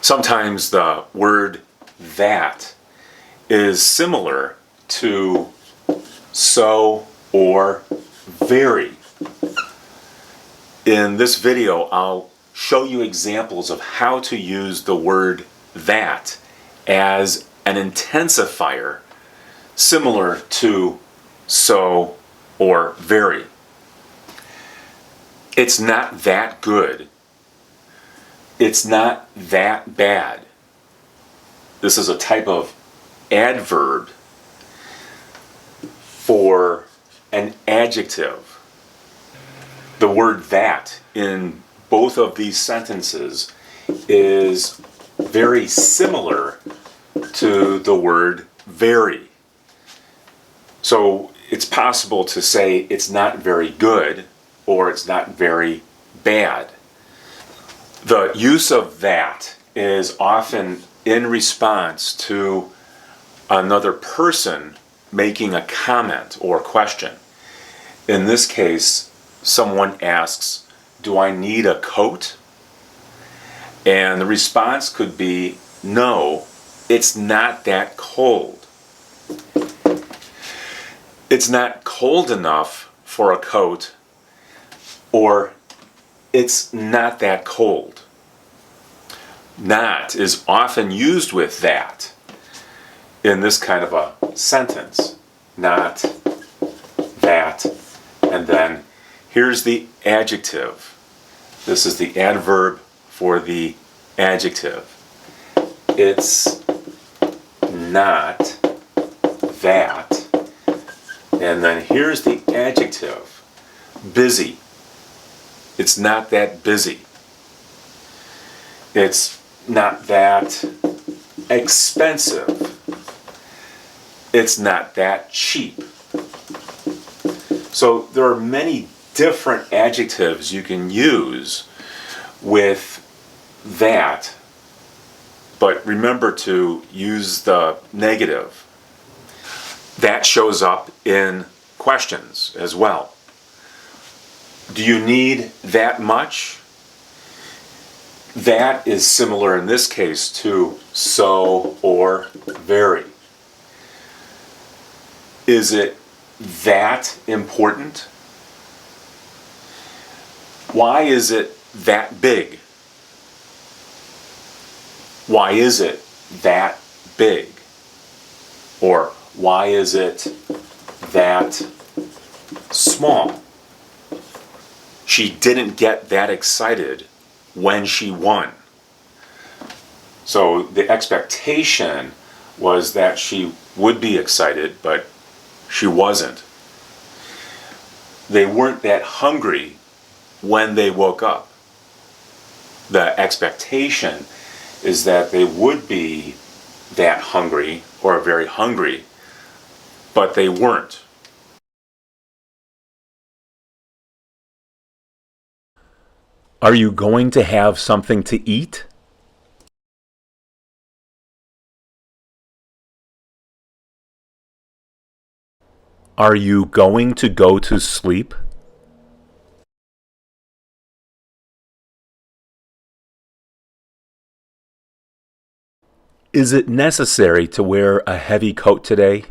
Sometimes the word that is similar to so or very. In this video, I'll show you examples of how to use the word that as an intensifier similar to so or very. It's not that good. It's not that bad. This is a type of adverb for an adjective. The word that in both of these sentences is very similar to the word very. So it's possible to say it's not very good or it's not very bad. The use of that is often in response to another person making a comment or question. In this case, someone asks, "Do I need a coat?" And the response could be, "No, it's not that cold." It's not cold enough for a coat, or it's not that cold. Not is often used with that in this kind of a sentence. Not, that, and then here's the adjective. This is the adverb for the adjective. It's not that. And then here's the adjective. Busy. It's not that busy. It's not that expensive. It's not that cheap. So there are many different adjectives you can use with that, but remember to use the negative. That shows up in questions as well. Do you need that much? That is similar in this case to so or very. Is it that important? Why is it that big? Why is it that big? Or why is it that small? She didn't get that excited when she won. So the expectation was that she would be excited, but she wasn't. They weren't that hungry when they woke up. The expectation is that they would be that hungry or very hungry, but they weren't. Are you going to have something to eat? Are you going to go to sleep? Is it necessary to wear a heavy coat today?